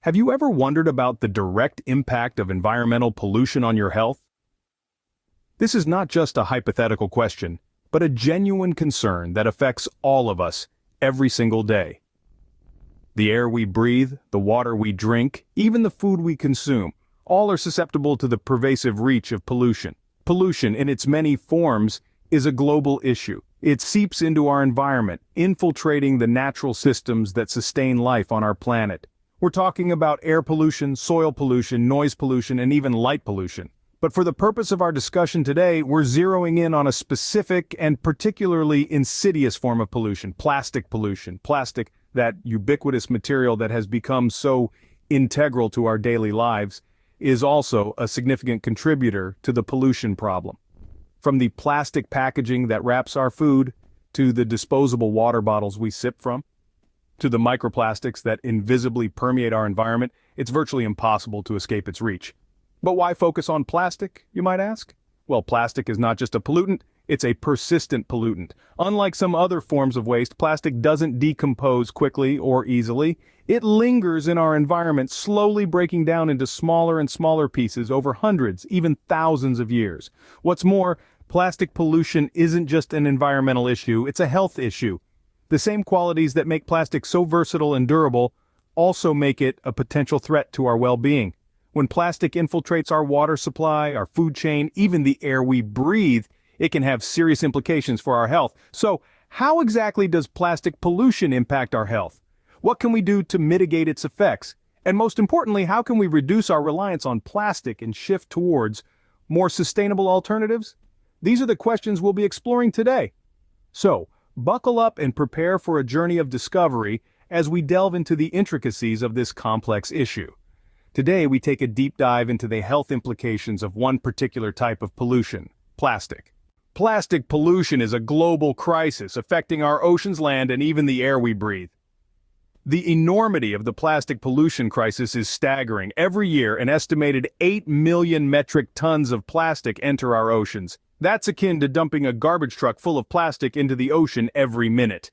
Have you ever wondered about the direct impact of environmental pollution on your health? This is not just a hypothetical question, but a genuine concern that affects all of us every single day. The air we breathe, the water we drink, even the food we consume, all are susceptible to the pervasive reach of pollution. Pollution, in its many forms, is a global issue. It seeps into our environment, infiltrating the natural systems that sustain life on our planet. We're talking about air pollution, soil pollution, noise pollution, and even light pollution. But for the purpose of our discussion today, we're zeroing in on a specific and particularly insidious form of pollution, plastic pollution. Plastic, that ubiquitous material that has become so integral to our daily lives, is also a significant contributor to the pollution problem. From the plastic packaging that wraps our food, to the disposable water bottles we sip from, to the microplastics that invisibly permeate our environment, it's virtually impossible to escape its reach. But why focus on plastic, you might ask? Well, plastic is not just a pollutant, it's a persistent pollutant. Unlike some other forms of waste, plastic doesn't decompose quickly or easily. It lingers in our environment, slowly breaking down into smaller and smaller pieces over hundreds, even thousands of years. What's more, plastic pollution isn't just an environmental issue, it's a health issue. The same qualities that make plastic so versatile and durable also make it a potential threat to our well-being. When plastic infiltrates our water supply, our food chain, even the air we breathe, it can have serious implications for our health. So, how exactly does plastic pollution impact our health? What can we do to mitigate its effects? And most importantly, how can we reduce our reliance on plastic and shift towards more sustainable alternatives? These are the questions we'll be exploring today. So, buckle up and prepare for a journey of discovery as we delve into the intricacies of this complex issue. Today we take a deep dive into the health implications of one particular type of pollution, plastic. Plastic pollution is a global crisis affecting our oceans, land, and even the air we breathe. The enormity of the plastic pollution crisis is staggering. Every year, an estimated 8 million metric tons of plastic enter our oceans. That's akin to dumping a garbage truck full of plastic into the ocean every minute.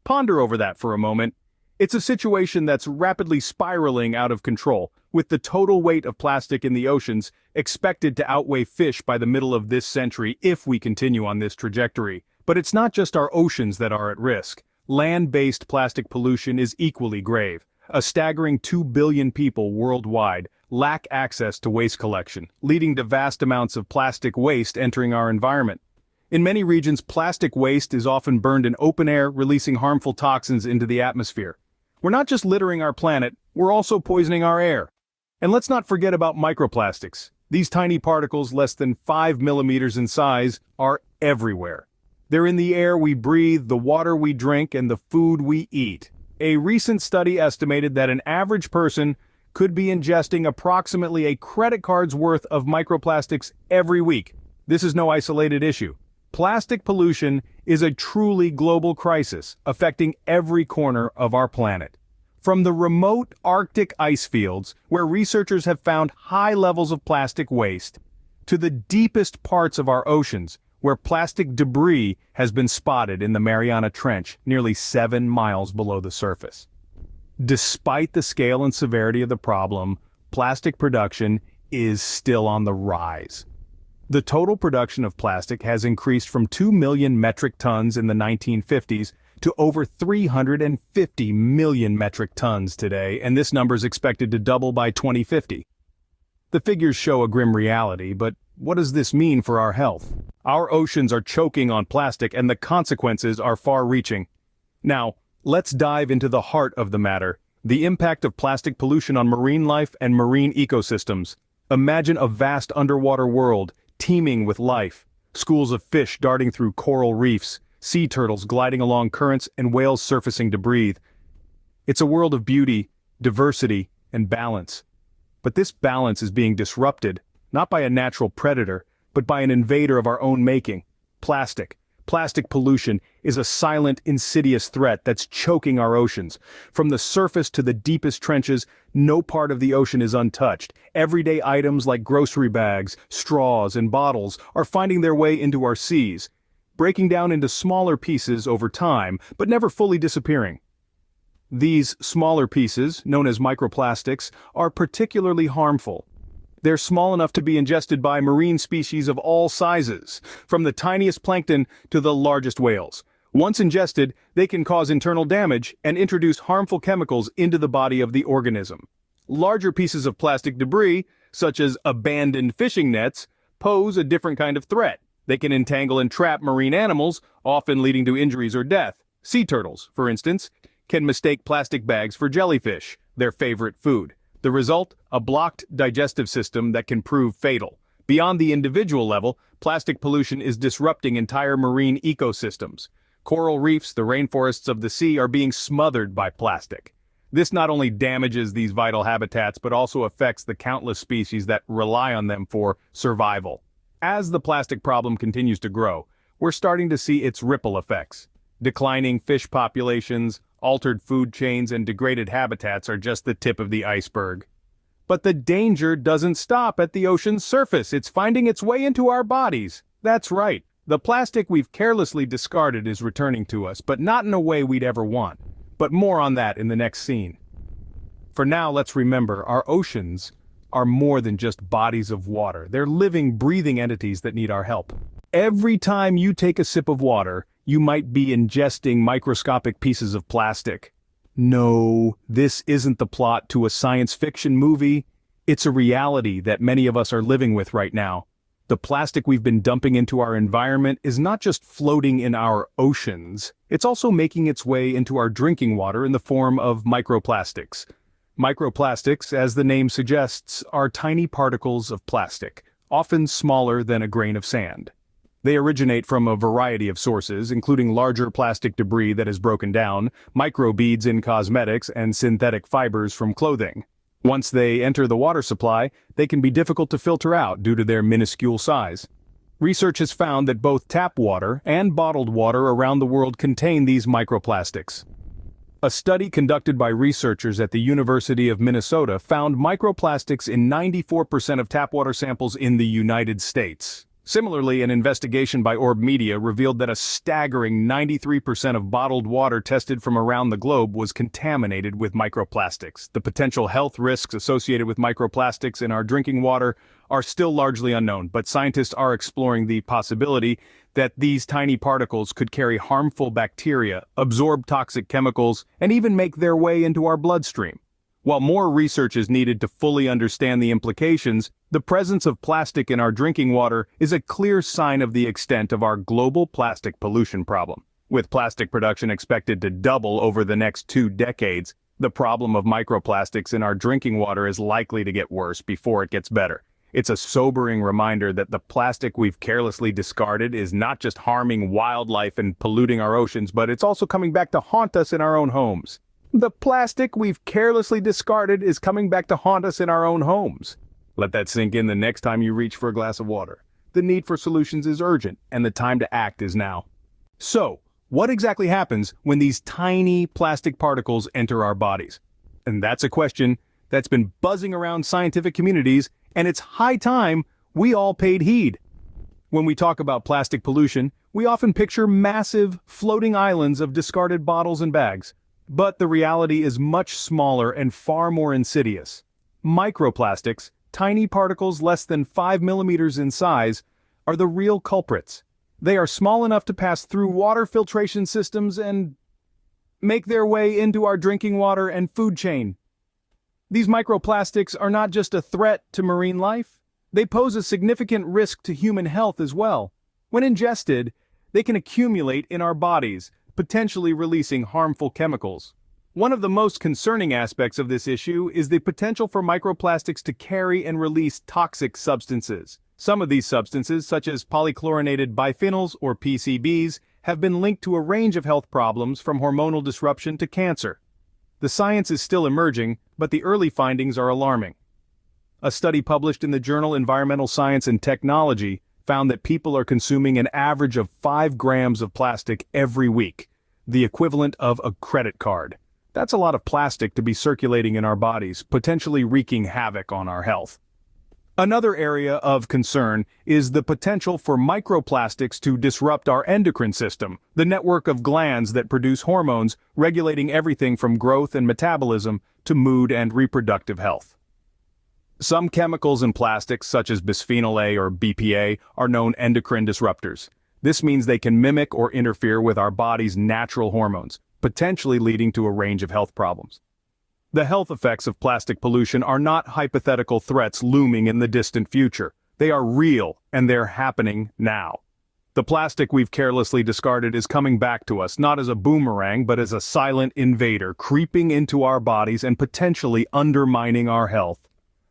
Ponder over that for a moment. It's a situation that's rapidly spiraling out of control, with the total weight of plastic in the oceans expected to outweigh fish by the middle of this century if we continue on this trajectory. But it's not just our oceans that are at risk. Land-based plastic pollution is equally grave. A staggering 2 billion people worldwide lack access to waste collection, leading to vast amounts of plastic waste entering our environment. In many regions, plastic waste is often burned in open air, releasing harmful toxins into the atmosphere. We're not just littering our planet, we're also poisoning our air. And let's not forget about microplastics. These tiny particles, less than 5 millimeters in size, are everywhere. They're in the air we breathe, the water we drink, and the food we eat. A recent study estimated that an average person could be ingesting approximately a credit card's worth of microplastics every week. This is no isolated issue. Plastic pollution is a truly global crisis, affecting every corner of our planet. From the remote Arctic ice fields, where researchers have found high levels of plastic waste, to the deepest parts of our oceans, where plastic debris has been spotted in the Mariana Trench, nearly 7 miles below the surface. Despite the scale and severity of the problem, plastic production is still on the rise. The total production of plastic has increased from 2 million metric tons in the 1950s to over 350 million metric tons today, and this number is expected to double by 2050. The figures show a grim reality, but what does this mean for our health? Our oceans are choking on plastic, and the consequences are far-reaching. Now, let's dive into the heart of the matter, the impact of plastic pollution on marine life and marine ecosystems. Imagine a vast underwater world, teeming with life. Schools of fish darting through coral reefs, sea turtles gliding along currents, and whales surfacing to breathe. It's a world of beauty, diversity, and balance. But this balance is being disrupted, not by a natural predator, but by an invader of our own making, plastic. Plastic pollution is a silent, insidious threat that's choking our oceans. From the surface to the deepest trenches, no part of the ocean is untouched. Everyday items like grocery bags, straws, and bottles are finding their way into our seas, breaking down into smaller pieces over time, but never fully disappearing. These smaller pieces, known as microplastics, are particularly harmful. They're small enough to be ingested by marine species of all sizes, from the tiniest plankton to the largest whales. Once ingested, they can cause internal damage and introduce harmful chemicals into the body of the organism. Larger pieces of plastic debris, such as abandoned fishing nets, pose a different kind of threat. They can entangle and trap marine animals, often leading to injuries or death. Sea turtles, for instance, can mistake plastic bags for jellyfish, their favorite food. The result? A blocked digestive system that can prove fatal. Beyond the individual level, plastic pollution is disrupting entire marine ecosystems. Coral reefs, the rainforests of the sea, are being smothered by plastic. This not only damages these vital habitats but also affects the countless species that rely on them for survival. As the plastic problem continues to grow, we're starting to see its ripple effects. Declining fish populations, altered food chains, and degraded habitats are just the tip of the iceberg. But the danger doesn't stop at the ocean's surface. It's finding its way into our bodies. That's right. The plastic we've carelessly discarded is returning to us, but not in a way we'd ever want. But more on that in the next scene. For now, let's remember, our oceans are more than just bodies of water. They're living, breathing entities that need our help. Every time you take a sip of water, you might be ingesting microscopic pieces of plastic. No, this isn't the plot to a science fiction movie. It's a reality that many of us are living with right now. The plastic we've been dumping into our environment is not just floating in our oceans, it's also making its way into our drinking water in the form of microplastics. Microplastics, as the name suggests, are tiny particles of plastic, often smaller than a grain of sand. They originate from a variety of sources, including larger plastic debris that is broken down, microbeads in cosmetics, and synthetic fibers from clothing. Once they enter the water supply, they can be difficult to filter out due to their minuscule size. Research has found that both tap water and bottled water around the world contain these microplastics. A study conducted by researchers at the University of Minnesota found microplastics in 94% of tap water samples in the United States. Similarly, an investigation by Orb Media revealed that a staggering 93% of bottled water tested from around the globe was contaminated with microplastics. The potential health risks associated with microplastics in our drinking water are still largely unknown, but scientists are exploring the possibility that these tiny particles could carry harmful bacteria, absorb toxic chemicals, and even make their way into our bloodstream. While more research is needed to fully understand the implications, the presence of plastic in our drinking water is a clear sign of the extent of our global plastic pollution problem. With plastic production expected to double over the next 2 decades, the problem of microplastics in our drinking water is likely to get worse before it gets better. It's a sobering reminder that the plastic we've carelessly discarded is not just harming wildlife and polluting our oceans, but it's also coming back to haunt us in our own homes. The plastic we've carelessly discarded is coming back to haunt us in our own homes. Let that sink in the next time you reach for a glass of water. The need for solutions is urgent, and the time to act is now. So, what exactly happens when these tiny plastic particles enter our bodies? And that's a question that's been buzzing around scientific communities, and it's high time we all paid heed. When we talk about plastic pollution, we often picture massive, floating islands of discarded bottles and bags. But the reality is much smaller and far more insidious. Microplastics, tiny particles less than 5 millimeters in size, are the real culprits. They are small enough to pass through water filtration systems and make their way into our drinking water and food chain. These microplastics are not just a threat to marine life, they pose a significant risk to human health as well. When ingested, they can accumulate in our bodies, potentially releasing harmful chemicals. One of the most concerning aspects of this issue is the potential for microplastics to carry and release toxic substances. Some of these substances, such as polychlorinated biphenyls or PCBs, have been linked to a range of health problems from hormonal disruption to cancer. The science is still emerging, but the early findings are alarming. A study published in the journal Environmental Science and Technology found that people are consuming an average of 5 grams of plastic every week, the equivalent of a credit card. That's a lot of plastic to be circulating in our bodies, potentially wreaking havoc on our health. Another area of concern is the potential for microplastics to disrupt our endocrine system, the network of glands that produce hormones regulating everything from growth and metabolism to mood and reproductive health. Some chemicals in plastics, such as bisphenol A or BPA, are known endocrine disruptors. This means they can mimic or interfere with our body's natural hormones, potentially leading to a range of health problems. The health effects of plastic pollution are not hypothetical threats looming in the distant future. They are real, and they're happening now. The plastic we've carelessly discarded is coming back to us, not as a boomerang, but as a silent invader, creeping into our bodies and potentially undermining our health.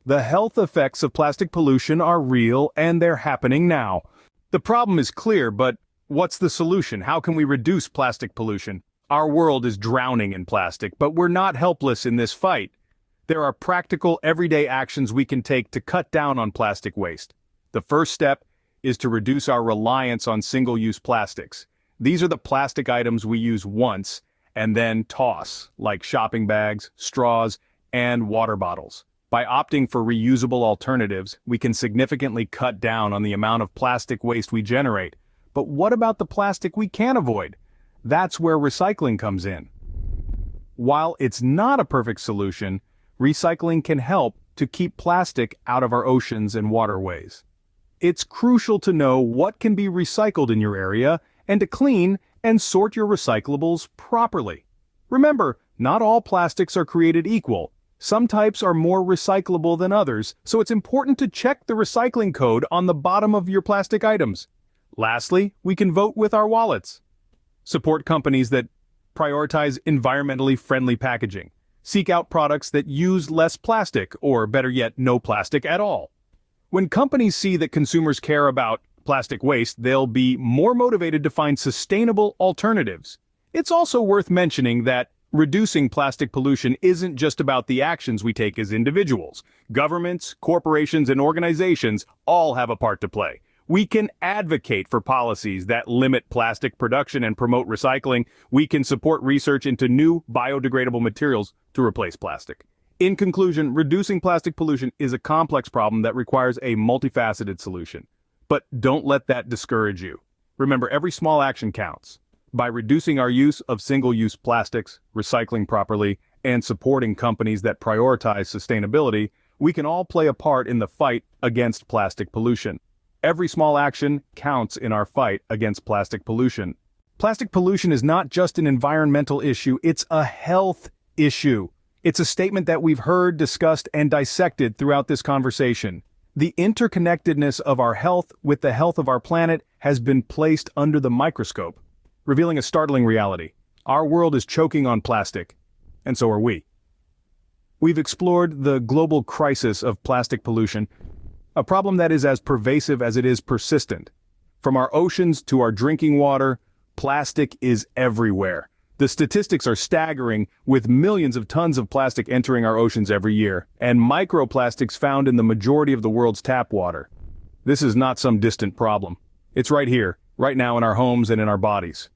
The health effects of plastic pollution are real, and they're happening now. The problem is clear, but what's the solution? How can we reduce plastic pollution? Our world is drowning in plastic, but we're not helpless in this fight. There are practical, everyday actions we can take to cut down on plastic waste. The first step is to reduce our reliance on single-use plastics. These are the plastic items we use once and then toss, like shopping bags, straws, and water bottles. By opting for reusable alternatives, we can significantly cut down on the amount of plastic waste we generate. But what about the plastic we can't avoid? That's where recycling comes in. While it's not a perfect solution, recycling can help to keep plastic out of our oceans and waterways. It's crucial to know what can be recycled in your area and to clean and sort your recyclables properly. Remember, not all plastics are created equal. Some types are more recyclable than others, so it's important to check the recycling code on the bottom of your plastic items. Lastly, we can vote with our wallets. Support companies that prioritize environmentally friendly packaging. Seek out products that use less plastic, or better yet, no plastic at all. When companies see that consumers care about plastic waste, they'll be more motivated to find sustainable alternatives. It's also worth mentioning that reducing plastic pollution isn't just about the actions we take as individuals. Governments, corporations, and organizations all have a part to play. We can advocate for policies that limit plastic production and promote recycling. We can support research into new biodegradable materials to replace plastic. In conclusion, reducing plastic pollution is a complex problem that requires a multifaceted solution. But don't let that discourage you. Remember, every small action counts. By reducing our use of single-use plastics, recycling properly, and supporting companies that prioritize sustainability, we can all play a part in the fight against plastic pollution. Every small action counts in our fight against plastic pollution. Plastic pollution is not just an environmental issue, it's a health issue. It's a statement that we've heard, discussed, and dissected throughout this conversation. The interconnectedness of our health with the health of our planet has been placed under the microscope, revealing a startling reality. Our world is choking on plastic, and so are we. We've explored the global crisis of plastic pollution, a problem that is as pervasive as it is persistent. From our oceans to our drinking water, plastic is everywhere. The statistics are staggering, with millions of tons of plastic entering our oceans every year, and microplastics found in the majority of the world's tap water. This is not some distant problem. It's right here, right now in our homes and in our bodies.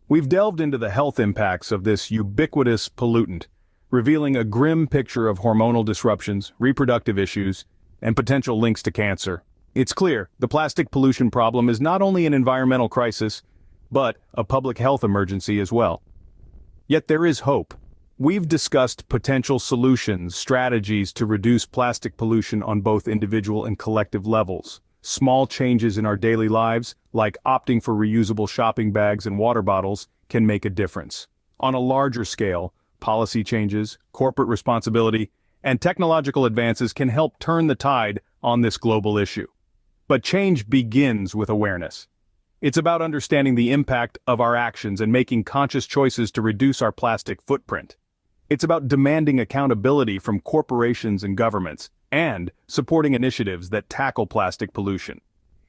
We've delved into the health impacts of this ubiquitous pollutant, revealing a grim picture of hormonal disruptions, reproductive issues, and potential links to cancer. It's clear, the plastic pollution problem is not only an environmental crisis, but a public health emergency as well. Yet there is hope. We've discussed potential solutions, strategies to reduce plastic pollution on both individual and collective levels. Small changes in our daily lives, like opting for reusable shopping bags and water bottles, can make a difference. On a larger scale, policy changes, corporate responsibility, and technological advances can help turn the tide on this global issue. But change begins with awareness. It's about understanding the impact of our actions and making conscious choices to reduce our plastic footprint. It's about demanding accountability from corporations and governments, and supporting initiatives that tackle plastic pollution.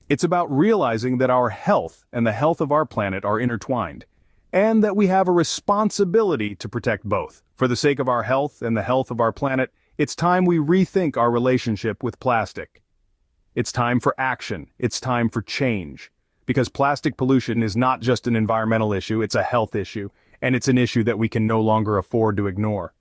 It's about realizing that our health and the health of our planet are intertwined, and that we have a responsibility to protect both. For the sake of our health and the health of our planet, it's time we rethink our relationship with plastic. It's time for action. It's time for change. Because plastic pollution is not just an environmental issue, it's a health issue, and it's an issue that we can no longer afford to ignore.